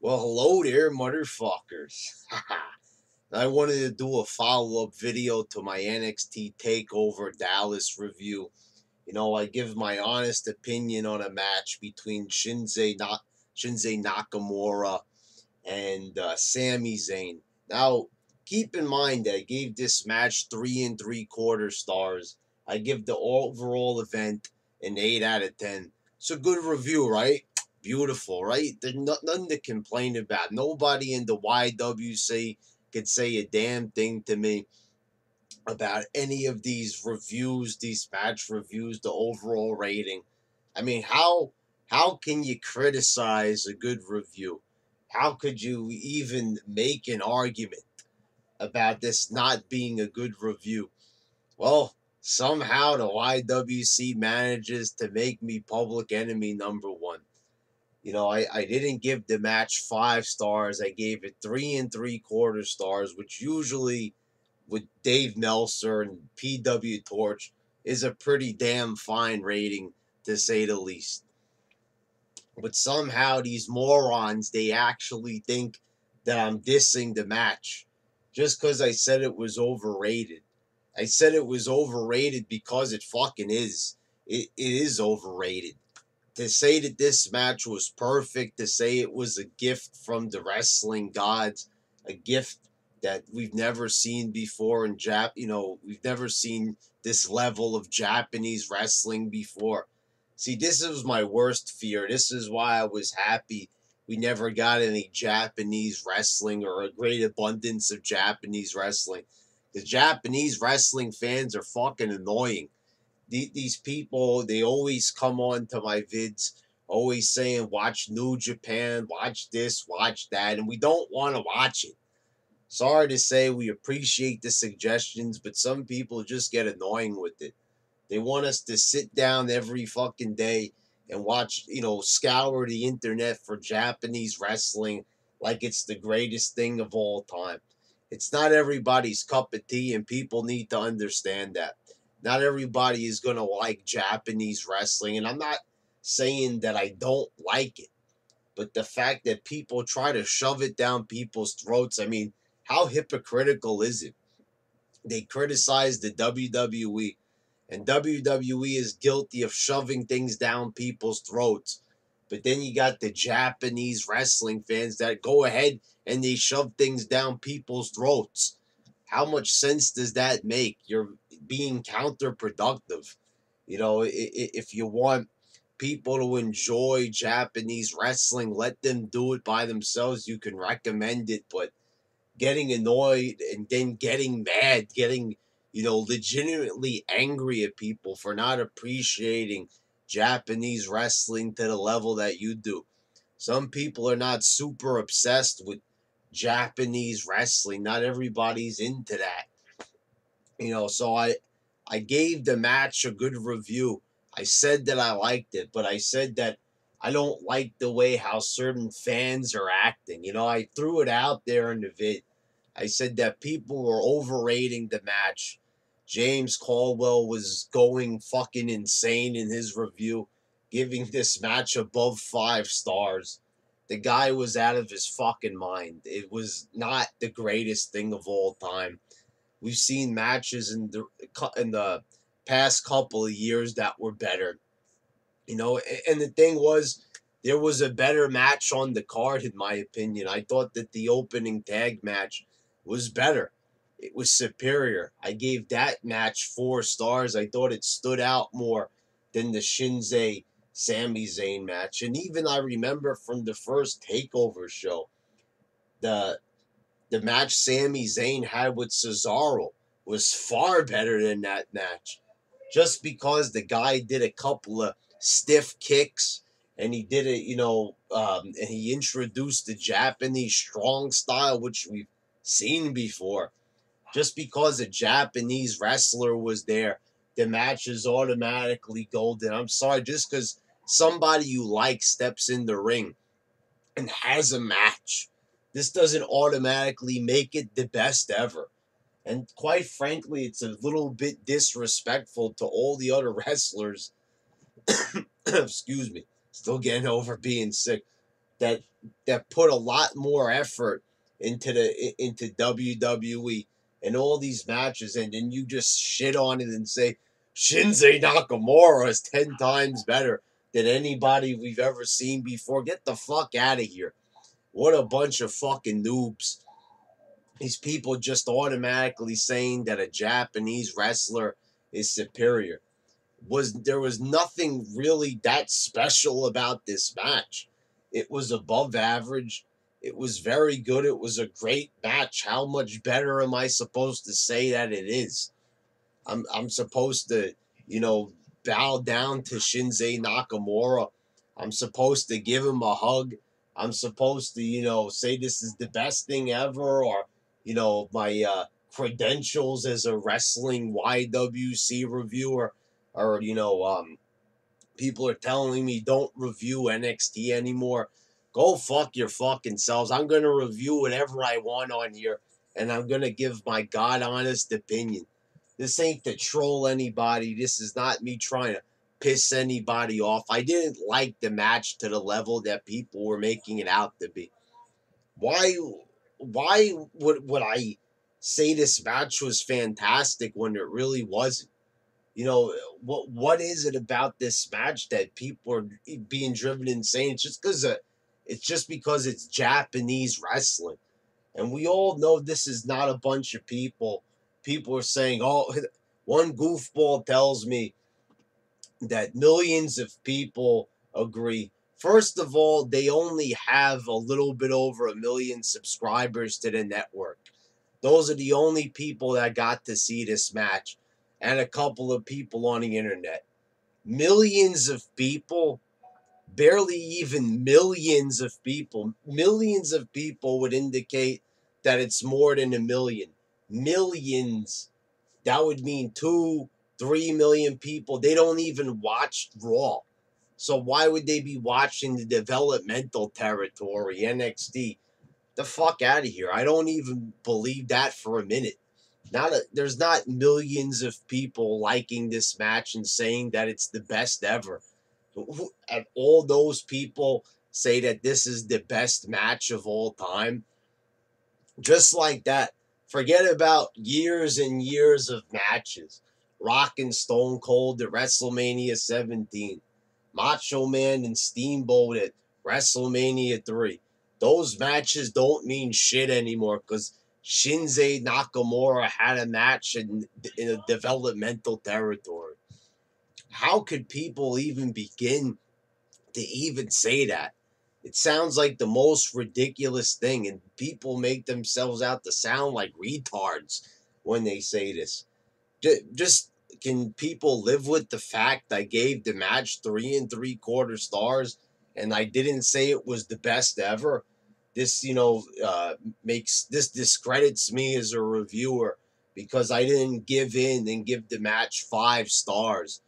Well, hello there, motherfuckers. I wanted to do a follow up video to my NXT TakeOver Dallas review. I give my honest opinion on a match between Shinsuke Nakamura and Sami Zayn. Now, keep in mind that I gave this match 3 and 3/4 stars. I give the overall event an 8 out of 10. It's a good review, right? Beautiful, right? There's nothing to complain about. Nobody in the YWC could say a damn thing to me about any of these reviews, these match reviews, the overall rating. I mean, how can you criticize a good review? How could you even make an argument about this not being a good review? Well, somehow the YWC manages to make me public enemy number one. I didn't give the match 5 stars. I gave it 3 and 3/4 stars, which usually with Dave Meltzer and PW Torch is a pretty damn fine rating, to say the least. But somehow these morons, they actually think that I'm dissing the match just because I said it was overrated. I said it was overrated because it fucking is. It is overrated. To say that this match was perfect, to say it was a gift from the wrestling gods, a gift that we've never seen before in we've never seen this level of Japanese wrestling before. See, this is my worst fear. This is why I was happy we never got any Japanese wrestling or a great abundance of Japanese wrestling. The Japanese wrestling fans are fucking annoying. These people, they always come on to my vids, always saying, watch New Japan, watch this, watch that, and we don't want to watch it. Sorry to say, we appreciate the suggestions, but some people just get annoying with it. They want us to sit down every fucking day and watch, scour the internet for Japanese wrestling like it's the greatest thing of all time. It's not everybody's cup of tea, and people need to understand that. Not everybody is going to like Japanese wrestling, and I'm not saying that I don't like it, but the fact that people try to shove it down people's throats, I mean, how hypocritical is it? They criticize the WWE, and WWE is guilty of shoving things down people's throats. But then you got the Japanese wrestling fans that go ahead and they shove things down people's throats. How much sense does that make? You're being counterproductive. If you want people to enjoy Japanese wrestling, let them do it by themselves. You can recommend it, but getting annoyed and then getting mad, getting, legitimately angry at people for not appreciating Japanese wrestling to the level that you do. Some people are not super obsessed with Japanese wrestling. Not everybody's into that. So I gave the match a good review. I said that I liked it, but I said that I don't like the way how certain fans are acting. I threw it out there in the vid. I said that people were overrating the match. James Caldwell was going fucking insane in his review, giving this match above 5 stars. The guy was out of his fucking mind. It was not the greatest thing of all time. We've seen matches in the past couple of years that were better. And the thing was, there was a better match on the card, in my opinion. I thought that the opening tag match was better. It was superior. I gave that match 4 stars. I thought it stood out more than the Shinsuke Sami Zayn match. And even I remember from the first TakeOver show, the the match Sami Zayn had with Cesaro was far better than that match. Just because the guy did a couple of stiff kicks and he did it, and he introduced the Japanese strong style, which we've seen before. Just because a Japanese wrestler was there, the match is automatically golden. I'm sorry, just because somebody you like steps in the ring and has a match, this doesn't automatically make it the best ever. And quite frankly, it's a little bit disrespectful to all the other wrestlers. Excuse me, still getting over being sick. that put a lot more effort into WWE and all these matches, and then you just shit on it and say Shinsuke Nakamura is 10 times better than anybody we've ever seen before. Get the fuck out of here. What a bunch of fucking noobs. These people just automatically saying that a Japanese wrestler is superior. There was nothing really that special about this match. It was above average. It was very good. It was a great match. How much better am I supposed to say that it is? I'm supposed to, you know, bow down to Shinsuke Nakamura. I'm supposed to give him a hug. I'm supposed to, say this is the best thing ever, or, my credentials as a wrestling YWC reviewer, or, people are telling me don't review NXT anymore. Go fuck your fucking selves. I'm going to review whatever I want on here, and I'm going to give my God honest opinion. This ain't to troll anybody. This is not me trying to piss anybody off. I didn't like the match to the level that people were making it out to be. Why would I say this match was fantastic when it really wasn't? What is it about this match that people are being driven insane? It's just because it's Japanese wrestling. And we all know this is not a bunch of people. People are saying, oh, one goofball tells me that millions of people agree. First of all, they only have a little bit over 1 million subscribers to the network. Those are the only people that got to see this match, and a couple of people on the internet. Millions of people, barely even millions of people would indicate that it's more than 1 million. Millions. That would mean 2-3 million people. They don't even watch Raw. So why would they be watching the developmental territory, NXT? The fuck out of here. I don't even believe that for a minute. There's not millions of people liking this match and saying that it's the best ever. And all those people say that this is the best match of all time. Just like that. Forget about years and years of matches. Rock and Stone Cold at WrestleMania 17. Macho Man and Steamboat at WrestleMania 3. Those matches don't mean shit anymore because Shinsuke Nakamura had a match in a developmental territory. How could people even begin to even say that? It sounds like the most ridiculous thing, and people make themselves out to sound like retards when they say this. Just can people live with the fact I gave the match 3 3/4 stars and I didn't say it was the best ever? This, discredits me as a reviewer because I didn't give in and give the match 5 stars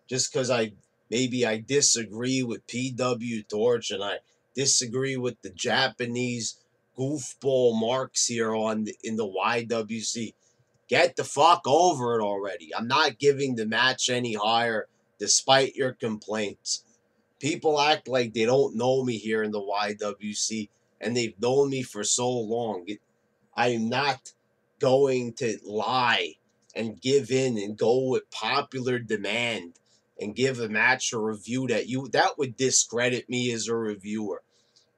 just because I disagree with PW Torch and I disagree with the Japanese goofball marks here in the YWC. Get the fuck over it already. I'm not giving the match any higher despite your complaints. People act like they don't know me here in the YWC and they've known me for so long. I'm not going to lie and give in and go with popular demand and give a match a review that would discredit me as a reviewer.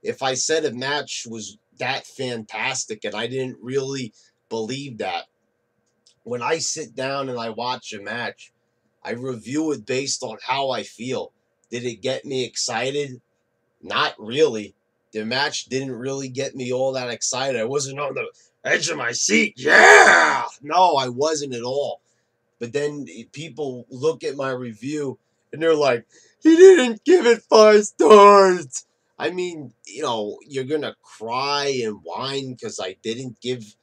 If I said a match was that fantastic and I didn't really believe that, when I sit down and I watch a match, I review it based on how I feel. Did it get me excited? Not really. The match didn't really get me all that excited. I wasn't on the edge of my seat. Yeah! No, I wasn't at all. But then people look at my review and they're like, he didn't give it 5 stars. I mean, you're going to cry and whine because I didn't give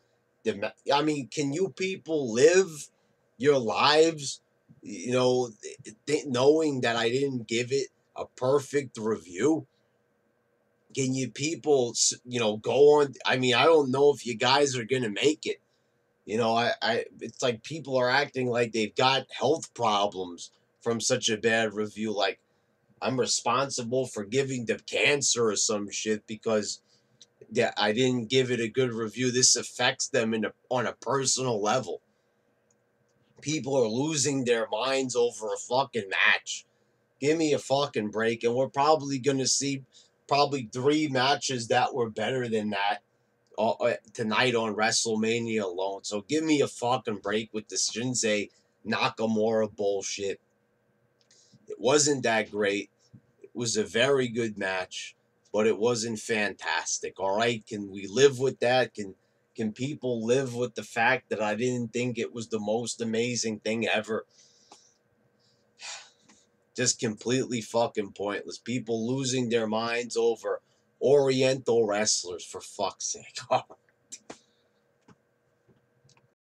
can you people live your lives, knowing that I didn't give it a perfect review? Can you people, go on? I mean, I don't know if you guys are going to make it. It's like people are acting like they've got health problems from such a bad review. Like, I'm responsible for giving them cancer or some shit because yeah, I didn't give it a good review. This affects them on a personal level. People are losing their minds over a fucking match. Give me a fucking break. And we're probably going to see probably 3 matches that were better than that tonight on WrestleMania alone. So give me a fucking break with the Shinsuke Nakamura bullshit. It wasn't that great. It was a very good match, but it wasn't fantastic. All right, can we live with that? Can people live with the fact that I didn't think it was the most amazing thing ever? Just completely fucking pointless. People losing their minds over Oriental wrestlers, for fuck's sake.